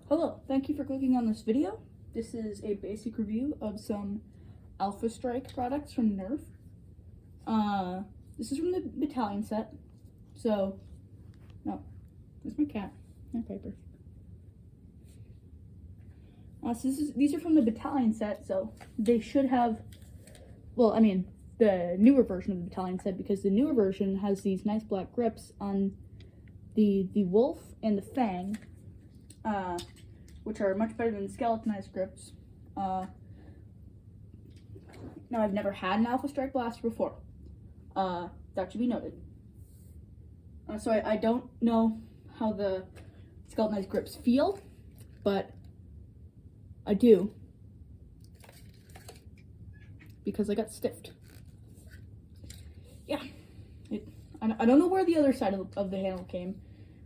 Hello, thank you for clicking on this video. This is a basic review of some Alpha Strike products from Nerf. This is from the battalion set. So, no, that's my cat and paper. These are from the battalion set, so they should have, well, I mean, the newer version of the battalion set, because the newer version has these nice black grips on the wolf and the fang, which are much better than skeletonized grips. Now, I've never had an Alpha Strike blaster before. That should be noted. So I don't know how the skeletonized grips feel, but I do, because I got stiffed. Yeah, I don't know where the other side of the handle came,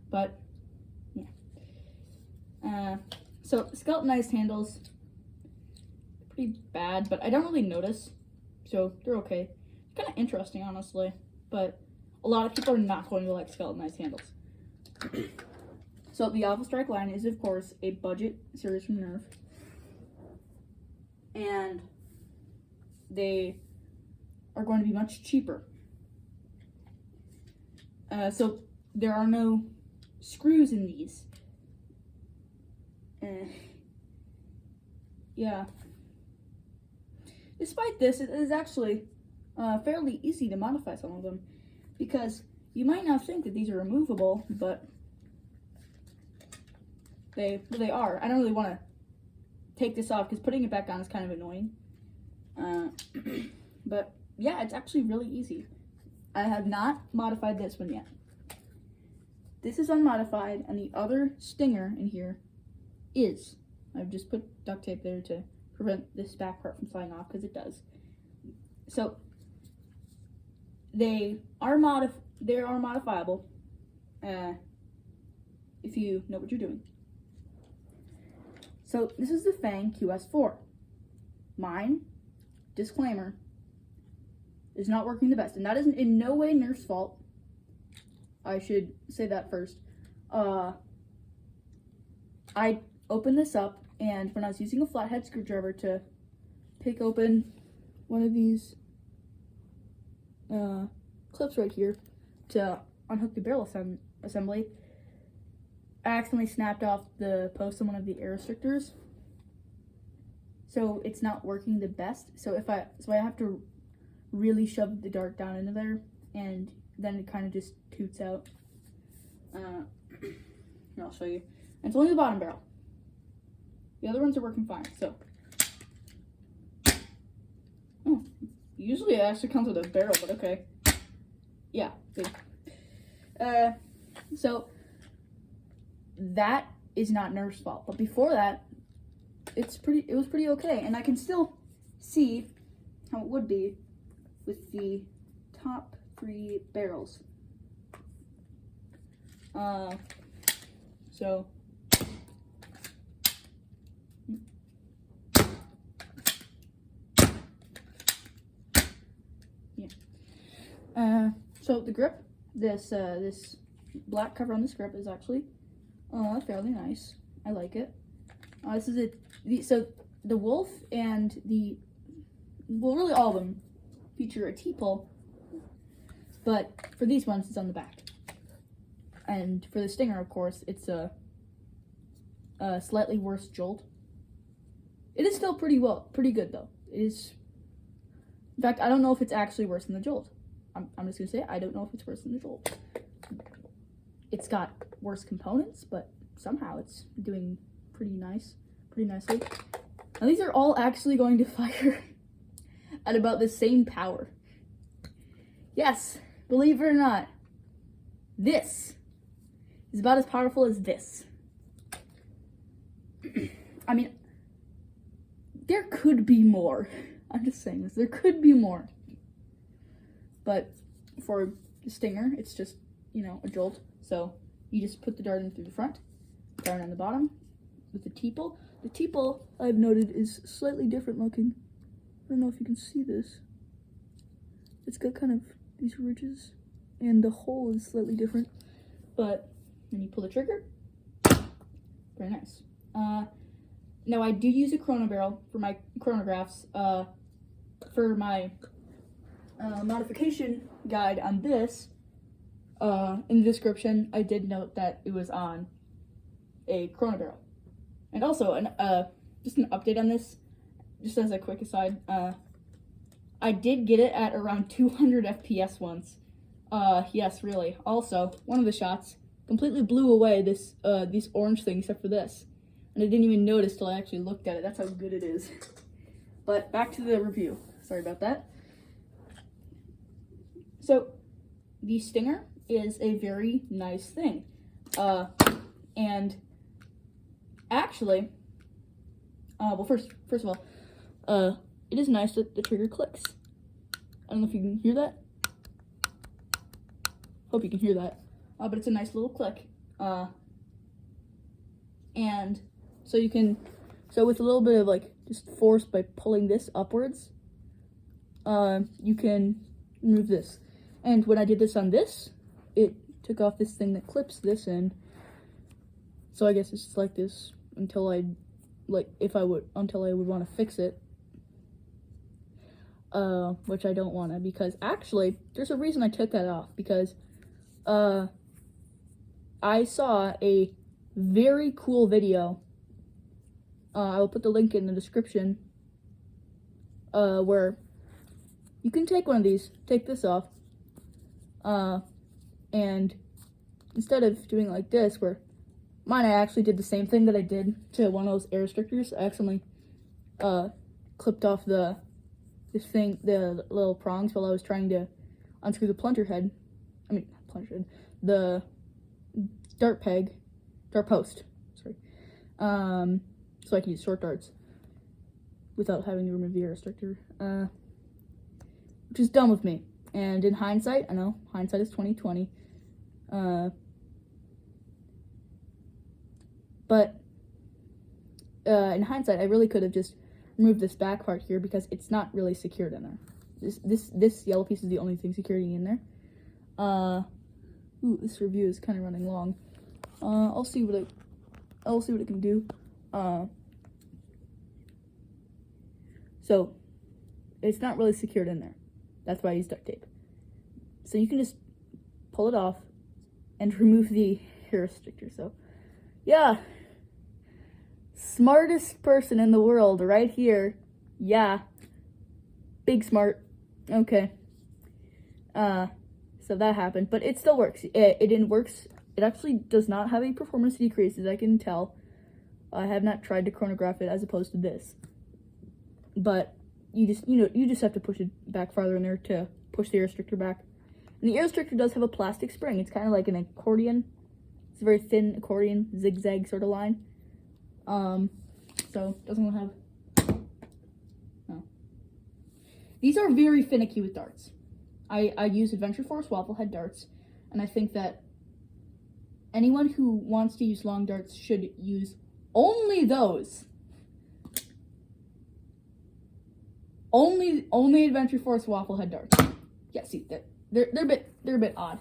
but yeah. So skeletonized handles, pretty bad, but I don't really notice, so they're okay. Kind of interesting, honestly, but a lot of people are not going to like skeletonized handles. So the Alpha Strike line is, of course, a budget series from Nerf, and they are going to be much cheaper. So there are no screws in these. Yeah. Despite this, it is actually fairly easy to modify some of them, because you might not think that these are removable, but they are. I don't really want to take this off because putting it back on is kind of annoying. But yeah, it's actually really easy. I have not modified this one yet. This is unmodified, and the other stinger in here is. I've just put duct tape there to prevent this back part from flying off, because it does. So they are modifiable if you know what you're doing. So this is the Fang QS4. Mine, disclaimer, is not working the best, and that is in no way Nerf's fault. I should say that first. I opened this up, and when I was using a flathead screwdriver to pick open one of these clips right here to unhook the barrel assembly, I accidentally snapped off the post on one of the air restrictors, so it's not working the best. So I have to really shove the dart down into there, and then it kind of just toots out. Here, I'll show you. And it's only the bottom barrel. The other ones are working fine. So, oh, usually it actually comes with a barrel, but okay. Yeah. See. So that is not Nerf's fault, but before that, it was pretty okay, and I can still see how it would be with the top 3 barrels. So yeah. So the grip, this black cover on this grip is actually fairly nice. I like it. This is so the wolf and well, really all of them feature a T-pull, but for these ones it's on the back. And for the stinger, of course, it's a slightly worse jolt. It is still pretty good though. It is, in fact, I don't know if it's actually worse than the jolt. I'm just gonna say I don't know if it's worse than the jolt. It's got worse components, but somehow it's doing pretty nicely. Now these are all actually going to fire at about the same power. Yes, believe it or not, this is about as powerful as this. I mean, there could be more. I'm just saying this. There could be more. But for the stinger, it's just, a jolt. So you just put the dart in through the front, dart on the bottom with the T-pull. The T-pull, I've noted, is slightly different looking. I don't know if you can see this. It's got kind of these ridges, and the hole is slightly different. But when you pull the trigger, very nice. Now I do use a chrono barrel for my chronographs. For my modification guide on this, in the description, I did note that it was on a chrono barrel. And also, just an update on this, just as a quick aside, I did get it at around 200 FPS once. Yes, really. Also, one of the shots completely blew away these orange things except for this. And I didn't even notice till I actually looked at it. That's how good it is. But back to the review. Sorry about that. So, the Stinger is a very nice thing. And actually, well, first of all, it is nice that the trigger clicks. I don't know if you can hear that. Hope you can hear that. But it's a nice little click. And so you can, so with a little bit of like just force by pulling this upwards, you can remove this. And when I did this on this, it took off this thing that clips this in. So I guess it's just like this until until I would want to fix it. Which I don't want to, because actually, there's a reason I took that off, because, I saw a very cool video, I will put the link in the description, where you can take one of these, take this off, and instead of doing like this, where mine, I actually did the same thing that I did to one of those air restrictors. I accidentally, clipped off the little prongs while I was trying to unscrew the the dart post, sorry, so I can use short darts without having to remove the air restrictor, which is dumb of me. And in hindsight, I know, hindsight is 20/20, but in hindsight, I really could have just removed this back part here, because it's not really secured in there. This yellow piece is the only thing securing in there. Ooh, this review is kind of running long. I'll see what it can do. So it's not really secured in there. That's why I use duct tape. So you can just pull it off and remove the hair restrictor. So yeah, smartest person in the world right here. Yeah, big smart. Okay. So that happened, but it still works. It works. It actually does not have a performance decrease, as I can tell. I have not tried to chronograph it as opposed to this, but you just have to push it back farther in there to push the air restrictor back. And the air restrictor does have a plastic spring. It's kind of like an accordion. It's a very thin accordion, zigzag sort of line. So it doesn't have. No. These are very finicky with darts. I use Adventure Force waffle head darts, and I think that anyone who wants to use long darts should use only those. Only Adventure Force waffle head darts. Yeah, see, they're a bit odd.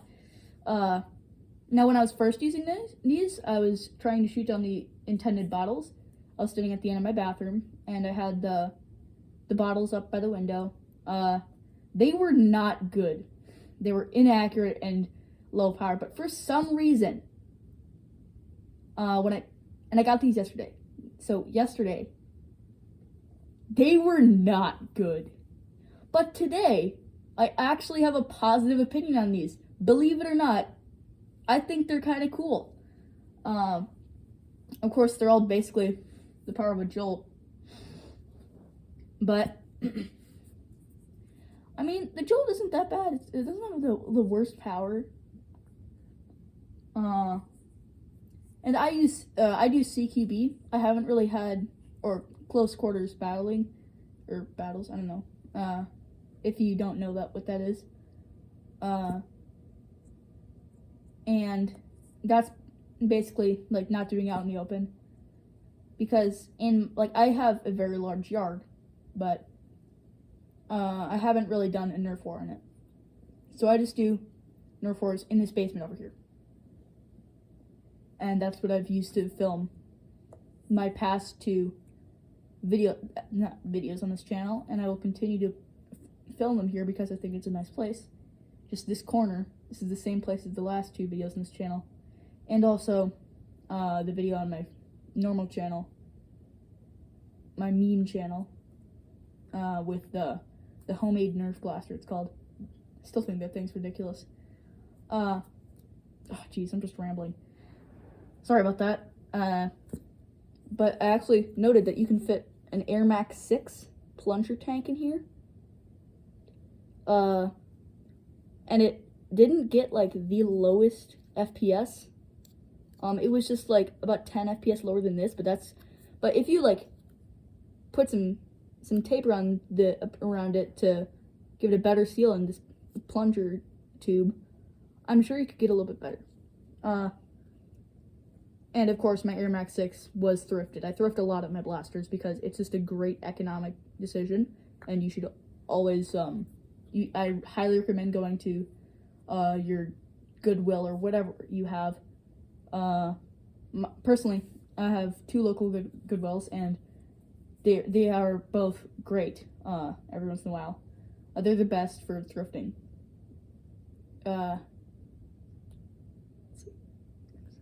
Now, when I was first using these, I was trying to shoot down the intended bottles. I was sitting at the end of my bathroom, and I had the bottles up by the window. They were not good. They were inaccurate and low power, but for some reason, I got these yesterday. So yesterday, they were not good. But today, I actually have a positive opinion on these. Believe it or not, I think they're kind of cool. Of course, they're all basically the power of a jolt. But I mean, the jolt isn't that bad. It doesn't have the worst power. And I do CQB. I haven't really had, or close quarters battles, I don't know. If you don't know what that is. And that's basically like not doing it out in the open. Because I have a very large yard, but I haven't really done a Nerf war in it. So I just do Nerf wars in this basement over here. And that's what I've used to film my past two not videos on this channel, and I will continue to film them here because I think it's a nice place. Just this corner. This is the same place as the last two videos on this channel, and also the video on my normal channel, my meme channel, with the homemade Nerf blaster. It's called. I still think that thing's ridiculous. Oh jeez, I'm just rambling. Sorry about that. But I actually noted that you can fit an Air Max 6 plunger tank in here. And it didn't get like the lowest FPS. It was just like about 10 FPS lower than this, but if you like put some tape around it to give it a better seal in this plunger tube, I'm sure you could get a little bit better. And of course, my Air Max 6 was thrifted. I thrift a lot of my blasters because it's just a great economic decision, and you should always, I highly recommend going to your Goodwill or whatever you have. Personally, I have two local Goodwills, and they are both great every once in a while. They're the best for thrifting.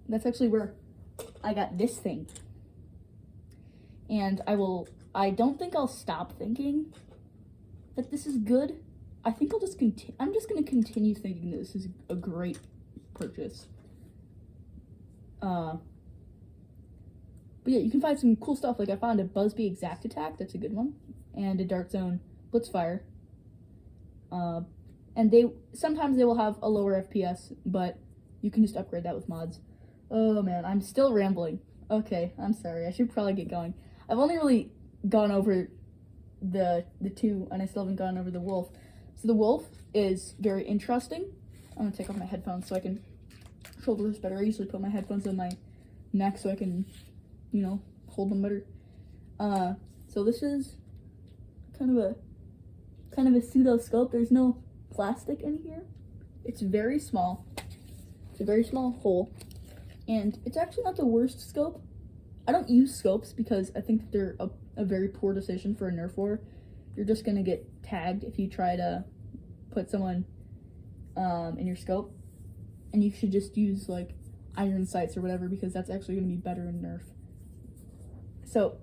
That's actually where I got this thing. And I don't think I'll stop thinking that this is good. I think I'll just I'm just going to continue thinking this is a great purchase. But yeah, you can find some cool stuff. Like I found a Buzzbee Exact Attack, that's a good one, and a Dark Zone Blitzfire. And sometimes they will have a lower FPS, but you can just upgrade that with mods. Oh man, I'm still rambling. Okay, I'm sorry. I should probably get going. I've only really gone over the two, and I still haven't gone over the wolf. So the wolf is very interesting. I'm gonna take off my headphones so I can shoulder this better. I usually put my headphones on my neck so I can, hold them better. So this is kind of a pseudo scope. There's no plastic in here. It's very small. It's a very small hole. And it's actually not the worst scope. I don't use scopes because I think that they're a very poor decision for a Nerf war. You're just going to get tagged if you try to put someone in your scope. And you should just use, like, iron sights or whatever because that's actually going to be better in Nerf. So,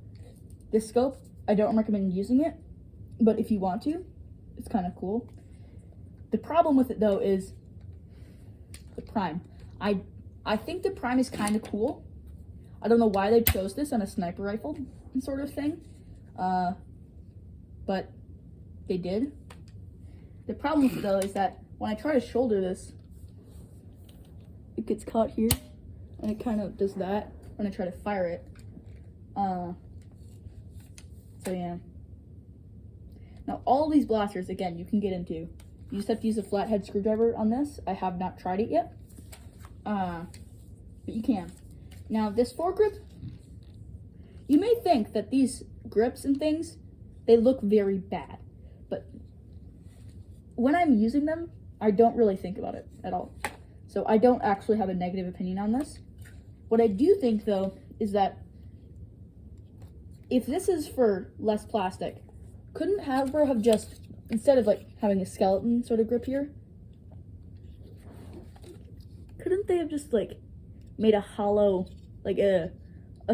this scope, I don't recommend using it. But if you want to, it's kind of cool. The problem with it, though, is the prime. I think the prime is kind of cool. I don't know why they chose this on a sniper rifle sort of thing. But they did. The problem with it, though, is that when I try to shoulder this, it gets caught here. And it kind of does that when I try to fire it. So, yeah. Now, all these blasters, again, you can get into. You just have to use a flathead screwdriver on this. I have not tried it yet. But you can. Now, this foregrip, you may think that these grips and things, they look very bad. But when I'm using them, I don't really think about it at all. So I don't actually have a negative opinion on this. What I do think, though, is that if this is for less plastic, couldn't Hasbro have just, instead of like having a skeleton sort of grip here, couldn't they have just like made a hollow, like a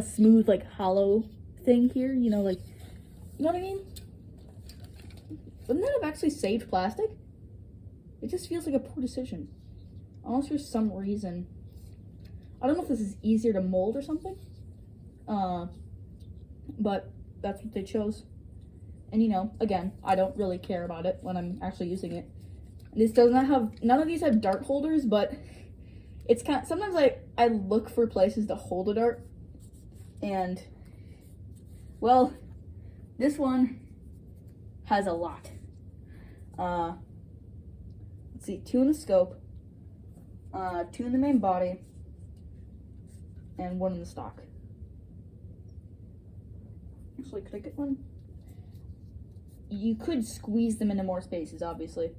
smooth like hollow thing here? You know what I mean? Wouldn't that have actually saved plastic? It just feels like a poor decision. Unless there's some reason. I don't know if this is easier to mold or something. But that's what they chose. And again, I don't really care about it when I'm actually using it. This does not have, none of these have dart holders, but it's sometimes I look for places to hold a dart. And, well, this one has a lot. Let's see, 2 in the scope, 2 in the main body, and 1 in the stock. Actually, could I get one? You could squeeze them into more spaces, obviously.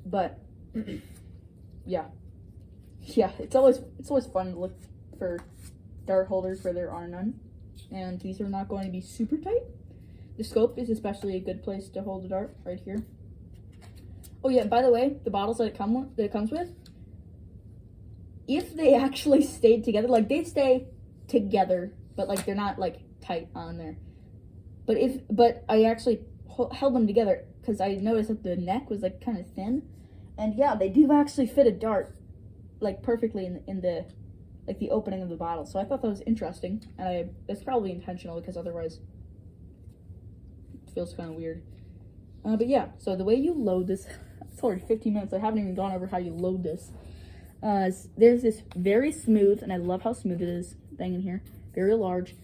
But yeah, it's always fun to look for dart holders where there are none. And these are not going to be super tight. The scope is especially a good place to hold a dart, right here. Oh yeah, by the way, the bottles that it comes with, if they actually stayed together, like they stay together, but like they're not like tight on there. But I actually held them together because I noticed that the neck was like kind of thin, and yeah, they do actually fit a dart like perfectly in the like the opening of the bottle. So I thought that was interesting, and it's probably intentional because otherwise it feels kind of weird. But yeah, so the way you load this, it's already 15 minutes. I haven't even gone over how you load this. There's this very smooth, and I love how smooth it is, thing in here. Very large.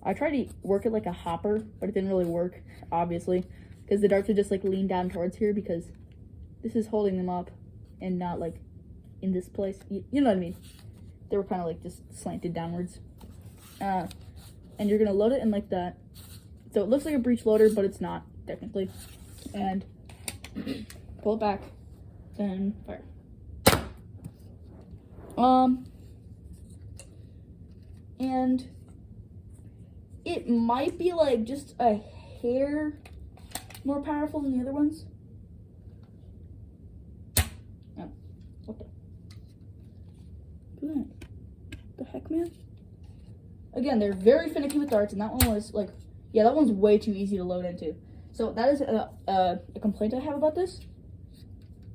I tried to work it like a hopper, but it didn't really work, obviously, because the darts would just like lean down towards here because this is holding them up and not like in this place. You know what I mean? They were kind of like just slanted downwards. And you're gonna load it in like that. So it looks like a breech loader, but it's not technically. And pull it back and fire. And it might be like just a hair more powerful than the other ones. Oh, what the heck, man? Again, they're very finicky with darts, and that one was like, yeah, that one's way too easy to load into. So that is a complaint I have about this.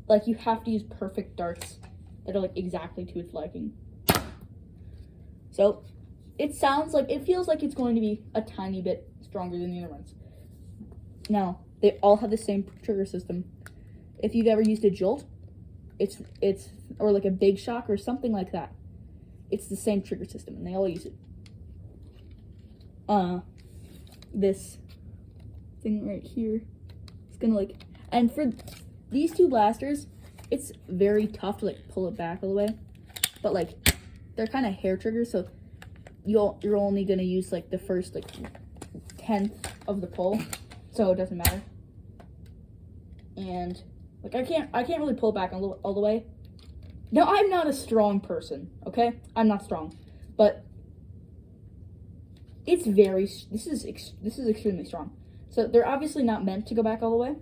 Like, you have to use perfect darts that are like exactly to its liking. So it feels like it's going to be a tiny bit stronger than the other ones. Now, they all have the same trigger system. If you've ever used a Jolt, it's or like a Big Shock or something like that, it's the same trigger system, and they all use it. This thing right here, it's gonna like, and for these two blasters, it's very tough to like pull it back all the way, but like they're kind of hair triggers, so you're only gonna use like the first like 1/10 of the pull, so it doesn't matter. And like I can't really pull back all the way. Now, I'm not a strong person, okay? I'm not strong, but it's this is extremely strong. So they're obviously not meant to go back all the way.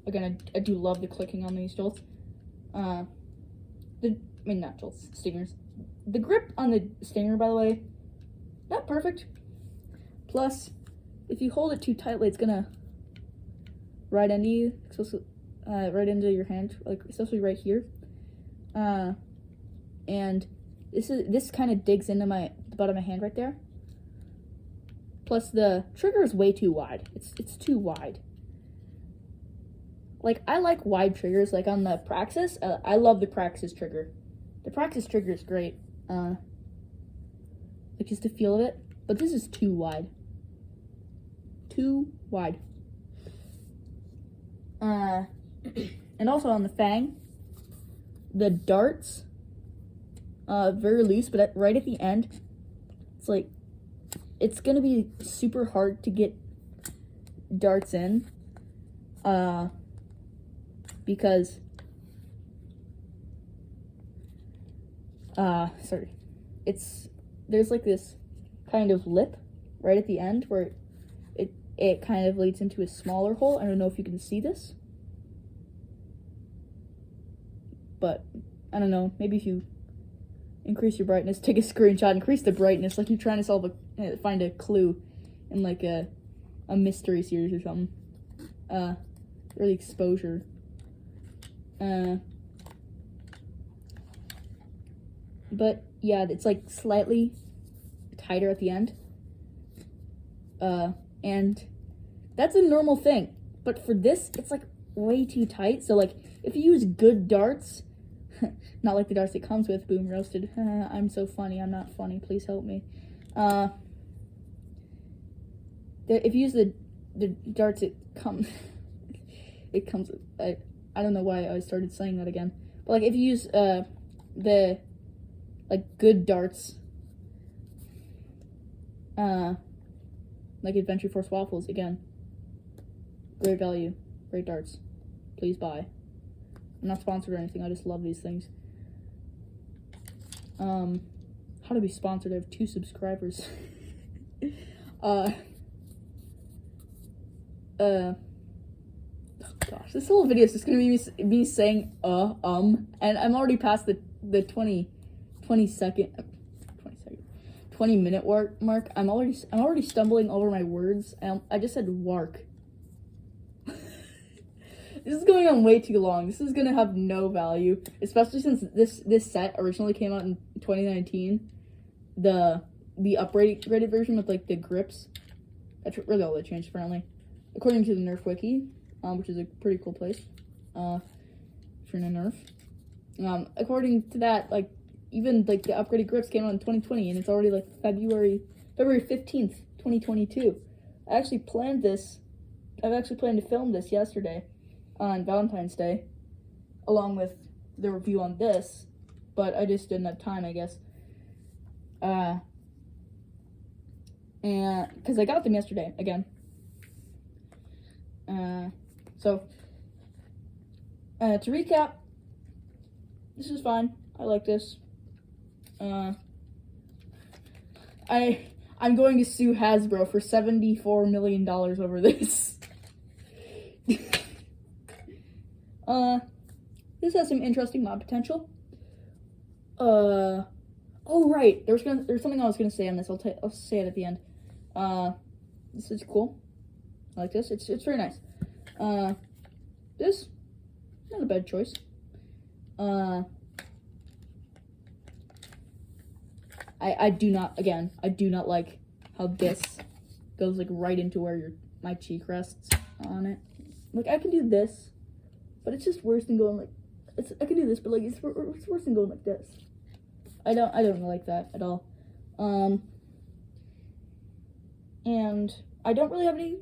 Again, I do love the clicking on these Jolts. Not Jolts, Stingers. The grip on the Stinger, by the way, not perfect. Plus, if you hold it too tightly, it's gonna right into you, right into your hand, like especially right here. And this kind of digs into the bottom of my hand right there. Plus, the trigger is way too wide. It's too wide. Like, I like wide triggers, like on the Praxis. I love the Praxis trigger. The Praxis trigger is great. Like, just the feel of it. But this is too wide. Too wide. And also on the Fang, the darts, very loose, but right at the end, it's like, it's gonna be super hard to get darts in, because, there's like this kind of lip right at the end where it kind of leads into a smaller hole. I don't know if you can see this, but I don't know, maybe if you increase your brightness, take a screenshot, increase the brightness, like you're trying to find a clue in like a mystery series or something, or the exposure, but yeah, it's like slightly tighter at the end, and that's a normal thing, but for this, it's like way too tight. So like, if you use good darts, not like the darts it comes with, boom, roasted, I'm so funny, I'm not funny, please help me. If you use the darts it comes with, I don't know why I started saying that again, but like if you use the like good darts, like Adventure Force Waffles, again, great value, great darts, please buy. I'm not sponsored or anything, I just love these things. how to be sponsored. I have 2 subscribers. Gosh, this whole video is just gonna be me saying and I'm already past the 20 minute mark. I'm already stumbling over my words, and I just said wark. This is going on way too long. This is gonna have no value, especially since this set originally came out in 2019. The upgraded version with like the grips. That's really all they changed apparently, according to the Nerf wiki, which is a pretty cool place. For Nerf. According to that, like even like the upgraded grips came out in 2020, and it's already like February 15th, 2022. I've actually planned to film this yesterday on Valentine's Day, along with the review on this, but I just didn't have time, I guess. And because I got them yesterday again. So to recap, this is fine. I like this. I'm going to sue Hasbro for $74 million over this. This has some interesting mod potential. Oh right, there's something I was gonna say on this. I'll say it at the end. This is cool. I like this. It's very nice. This not a bad choice. I do not like how this goes like right into where my cheek rests on it. Like I can do this, but it's just worse than going like I can do this, but like it's worse than going like this. I don't like that at all. And I don't really have any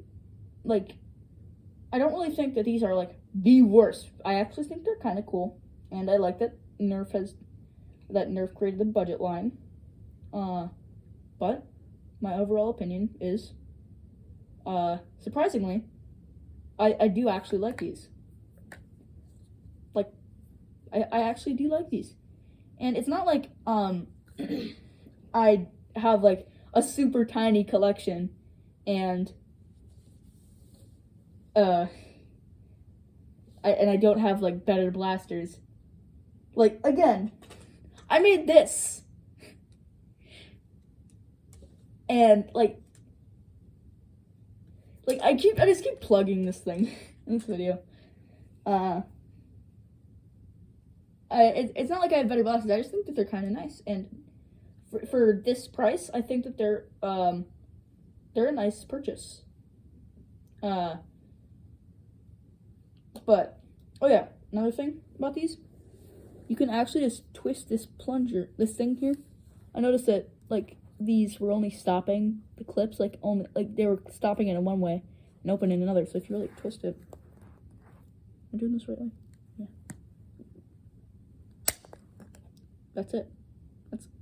I don't really think that these are like the worst. I actually think they're kind of cool, and I like that Nerf created the budget line. But my overall opinion is, surprisingly, I do actually like these. Like, I actually do like these. And it's not like, I have, like, a super tiny collection, and, I don't have, like, better blasters. Like, again, I made this. And, I just keep plugging this thing in this video. It's not like I have better blasters. I just think that they're kind of nice, and for this price, I think that they're a nice purchase. But oh yeah, another thing about these, you can actually just twist this this thing here. I noticed that like these were only stopping the clips, they were stopping it in one way and opening in another. So if you really twist it, I'm doing this right way. Yeah. That's it.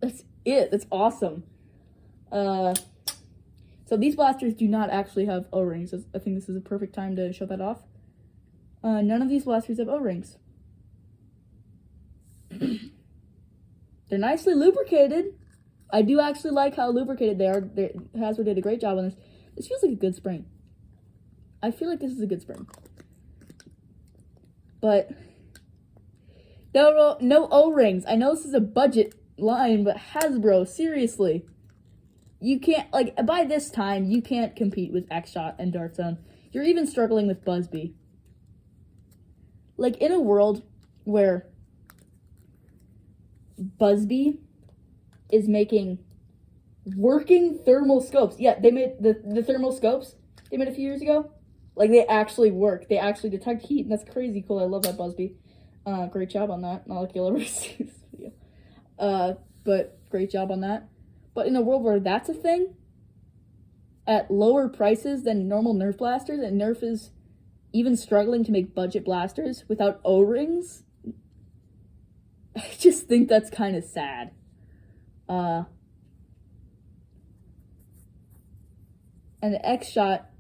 That's it. That's awesome. So these blasters do not actually have O-rings. I think this is a perfect time to show that off. None of these blasters have O-rings. They're nicely lubricated. I do actually like how lubricated they are. Hasbro did a great job on this. This feels like a good spring. I feel like this is a good spring. But no O-rings. I know this is a budget line, but Hasbro, seriously. You can't, by this time, you can't compete with X-Shot and Dart Zone. You're even struggling with Buzzbee. In a world where Buzzbee is making working thermal scopes. Yeah, they made the thermal scopes they made a few years ago. They actually work. They actually detect heat, and that's crazy cool. I love that Buzzbee. Great job on that. Not like you'll ever see this video. But great job on that. But in a world where that's a thing, at lower prices than normal Nerf blasters, and Nerf is even struggling to make budget blasters without O-rings, I just think that's kind of sad. And the X-Shot,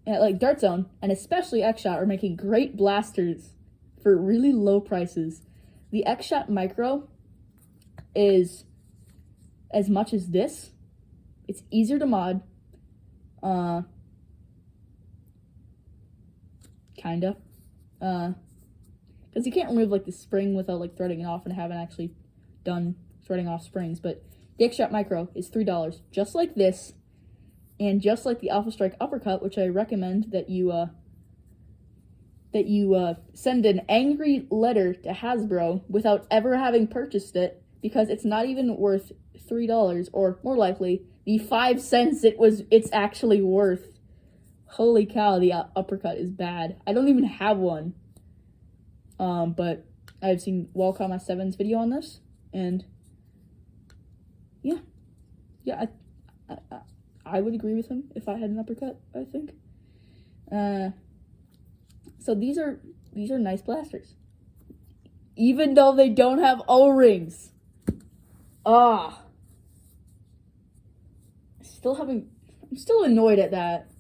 Dart Zone, and especially X-Shot, are making great blasters for really low prices. The X-Shot Micro is as much as this. It's easier to mod. Kinda. Because you can't remove, like, the spring without, like, threading it off, and I haven't actually done threading off springs. But the X-Shot Micro is $3, just like this, and just like the Alpha Strike Uppercut, which I recommend that you send an angry letter to Hasbro without ever having purchased it, because it's not even worth $3, or more likely, the 5 cents it's actually worth. Holy cow, the uppercut is bad. I don't even have one. But I've seen Wallcom S7's video on this, and yeah, I would agree with him if I had an uppercut, I think. So these are nice blasters, even though they don't have O-rings. I'm still annoyed at that.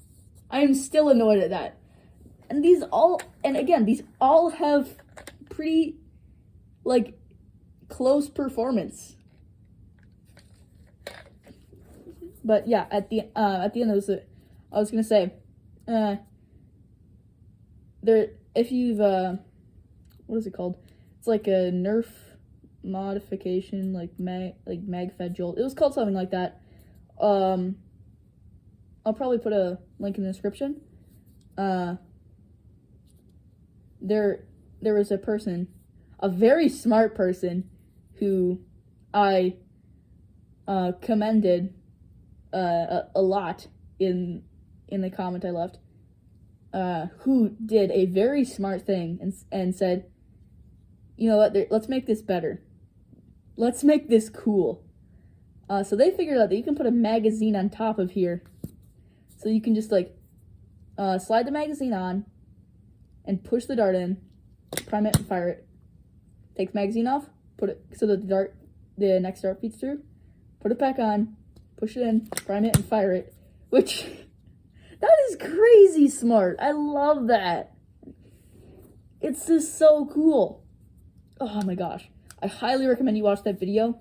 I am still annoyed at that. And these all have pretty, like, close performance. But yeah, at the end of this, I was gonna say, if you've what is it called? It's like a Nerf modification, like MagFed Jolt. It was called something like that. I'll probably put a link in the description. There was a person, a very smart person, who I commended a lot in the comment I left, who did a very smart thing and said, you know what, let's make this better. Let's make this cool. So they figured out that you can put a magazine on top of here. So you can just, like, slide the magazine on and push the dart in, prime it and fire it. Take the magazine off, put it so that the next dart feeds through, put it back on, push it in, prime it and fire it. Which, that is crazy smart. I love that. It's just so cool. Oh my gosh. I highly recommend you watch that video.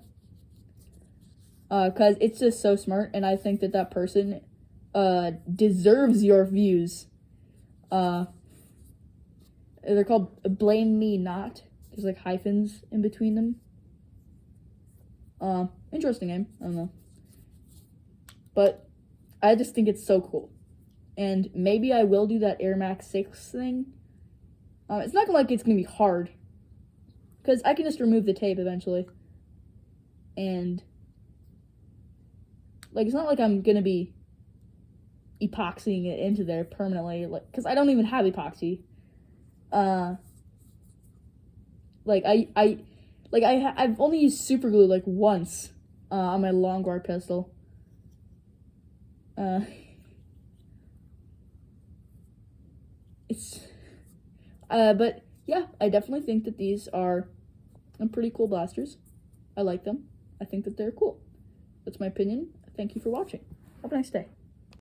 Because it's just so smart, and I think that person deserves your views. They're called Blame Me Not. There's, like, hyphens in between them. Interesting name. I don't know. But I just think it's so cool. And maybe I will do that Air Max 6 thing. It's not like it's going to be hard, because I can just remove the tape eventually. And, like, it's not like I'm going to be epoxying it into there permanently, like, because I don't even have epoxy. I've only used super glue, like, once on my long guard pistol. But yeah, I definitely think that these are pretty cool blasters. I like them. I think that they're cool. That's my opinion. Thank you for watching. Have a nice day.